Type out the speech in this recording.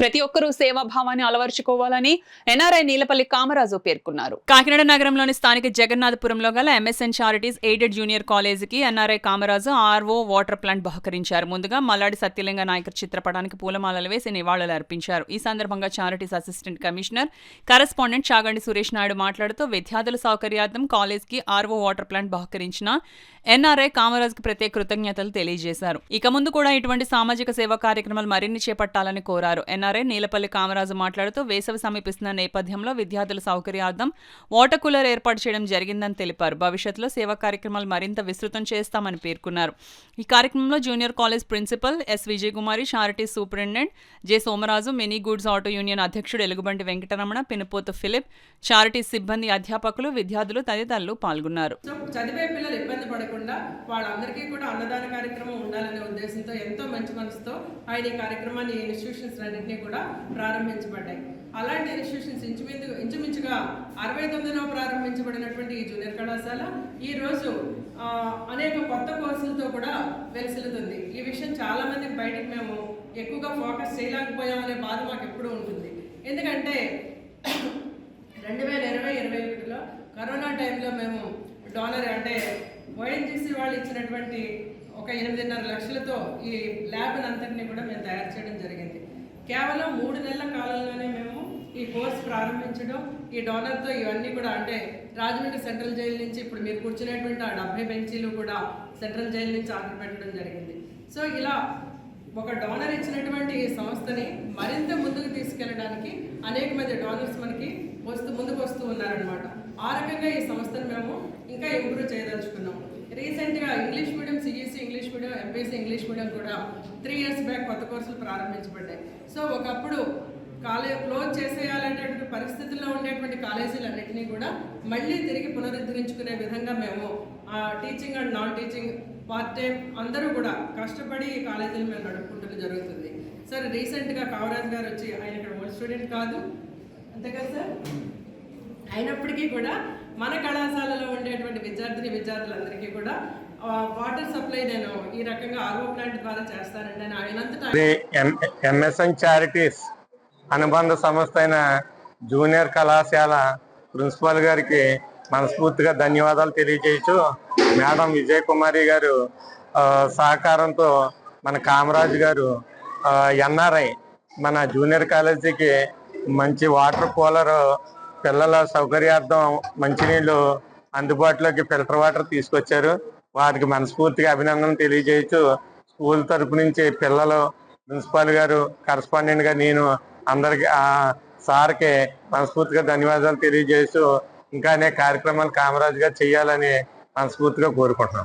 ప్రతి ఒక్కరూ సేవాభావాన్ని అలవర్చుకోవాలని ఎన్ఆర్ఐ నీలపల్లి కామరాజు పేర్కొన్నారు. కాకినాడ నగరంలోని స్థానిక జగన్నాథపురంలో గల ఎంఎస్ఎన్ చారిటీస్ ఎయిడెడ్ జూనియర్ కాలేజీకి NRI Kamaraju RO water plant బహుకరించారు. ముందుగా మల్లాడి సత్యలింగ నాయకర్ చిత్రపటానికి పూలమాలలు వేసి నివాళులు అర్పించారు. ఈ సందర్భంగా charities assistant commissioner correspondent Chagandi Suresh Naidu మాట్లాడుతూ విద్యార్థుల సౌకర్యార్థం కాలేజ్కి ఆర్ఓ వాటర్ ప్లాంట్ బహుకరించిన ఎన్ఆర్ఐ కామరాజుకి ప్రత్యేక కృతజ్ఞతలు తెలియజేశారు. ఇక ముందు కూడా ఇటువంటి సామాజిక సేవా కార్యక్రమాలు మరిన్ని చేపట్టాలని కోరారు. ఎన్ఆర్ఐ నీలపల్లి కామరాజు మాట్లాడుతూ వేసవి సమీపిస్తున్న నేపథ్యంలో విద్యార్థుల సౌకర్యార్థం వాటర్ కూలర్ ఏర్పాటు చేయడం జరిగిందని తెలిపారు. భవిష్యత్తులో సేవా కార్యక్రమాలు మరింత విస్తృతం చేస్తామని పేర్కొన్నారు. ఈ కార్యక్రమంలో junior college principal S Vijayakumari, charities superintendent J Somaraju, mini goods auto union అధ్యక్షుడు ఎలుగుబంటి వెంకటరమణ, పినపోతు ఫిలిప్, చారిటీస్ సిబ్బంది, అధ్యాపకులు, విద్యార్థులు తదితరులు పాల్గొన్నారు. చదివే పిల్లలు ఇబ్బంది పడకుండా వాళ్ళందరికీ కూడా అన్నదాన కార్యక్రమం ఉండాలనే ఉద్దేశంతో ఎంతో మంచి మనసుతో ఆయన ఈ కార్యక్రమాన్ని ఇన్స్టిట్యూషన్స్ అన్నింటినీ కూడా ప్రారంభించబడ్డాయి. అలాంటి ఇన్స్టిట్యూషన్స్ ఇంచుమించుగా 69వ ప్రారంభించబడినటువంటి ఈ జూనియర్ కళాశాల ఈ రోజు అనేక కొత్త కోర్సులతో కూడా వెలిసిల్లుతుంది. ఈ విషయం చాలా మందికి బయటకు మేము ఎక్కువగా ఫోకస్ చేయలేకపోయామనే బాధ మాకు ఎప్పుడూ ఉంటుంది. ఎందుకంటే 2020-21లో కరోనా టైంలో మేము డోనర్ అంటే ఓఎన్జీసీ వాళ్ళు ఇచ్చినటువంటి ఒక 8.5 లక్షలతో ఈ ల్యాబ్ని అంతటినీ కూడా మేము తయారు చేయడం జరిగింది. కేవలం 3 నెలల కాలంలోనే మేము ఈ కోర్స్ ప్రారంభించడం, ఈ డోనర్తో ఇవన్నీ కూడా అంటే రాజమండ్రి సెంట్రల్ జైలు నుంచి ఇప్పుడు మీరు కూర్చునేటువంటి ఆ 70 బెంచీలు కూడా సెంట్రల్ జైలు నుంచి ఆర్డర్ పెట్టడం జరిగింది. సో ఇలా ఒక డోనర్ ఇచ్చినటువంటి ఈ సంస్థని మరింత ముందుకు తీసుకెళ్ళడానికి అనేక మంది డోనర్స్ మనకి ముందుకు వస్తూ ఉన్నారనమాట. ఆ రకంగా ఈ సంస్థను మేము ఇంకా ఇంప్రూవ్ చేయదలుచుకున్నాం. రీసెంట్గా English medium, CEC English medium, MPC English medium కూడా 3 ఇయర్స్ బ్యాక్ కొత్త కోర్సులు ప్రారంభించబడ్డాయి. సో ఒకప్పుడు క్లోజ్ చేసేయాలనేటువంటి పరిస్థితుల్లో ఉండేటువంటి కాలేజీలన్నింటినీ కూడా మళ్ళీ తిరిగి పునరుద్ధరించుకునే విధంగా మేము teaching and non teaching part time అందరూ కూడా కష్టపడి ఈ కాలేజీలు మేము నడుపుకుంటూ జరుగుతుంది. సార్ రీసెంట్గా కామరాజ్ గారు వచ్చి ఆయన ఇక్కడ ఓల్డ్ స్టూడెంట్ కాదు అంతే కదా సార్, అయినప్పటికీ కూడా మన కళాశాలలో ఉండేటువంటి విద్యార్థులందరికీ కూడా వాటర్ సప్లై నేను ఈ రకంగా ఆర్ఓ ప్లాంట్ ద్వారా చేస్తానండి అని ఆయనంతటా ఎంఎస్ఎన్ చారిటీస్ అనుబంధ సంస్థ అయిన జూనియర్ కళాశాల ప్రిన్సిపాల్ గారికి మనస్ఫూర్తిగా ధన్యవాదాలు తెలియజేయచ్చు. మేడం విజయకుమారి గారు సహకారంతో మన కామరాజు గారు ఎన్ఆర్ఐ మన జూనియర్ కాలేజీకి మంచి వాటర్ కూలర్, పిల్లల సౌకర్యార్థం మంచినీళ్ళు అందుబాటులోకి ఫిల్టర్ వాటర్ తీసుకొచ్చారు. వారికి మనస్ఫూర్తిగా అభినందనలు తెలియజేయచ్చు. స్కూల్ తరపు నుంచి పిల్లలు, ప్రిన్సిపాల్ గారు, కరస్పాండెంట్ గా నేను అందరికి సార్కి మనస్ఫూర్తిగా ధన్యవాదాలు తెలియజేస్తూ ఇంకా అనేక కార్యక్రమాలు కామరాజు గారు చేయాలని మనస్ఫూర్తిగా కోరుకుంటున్నాను.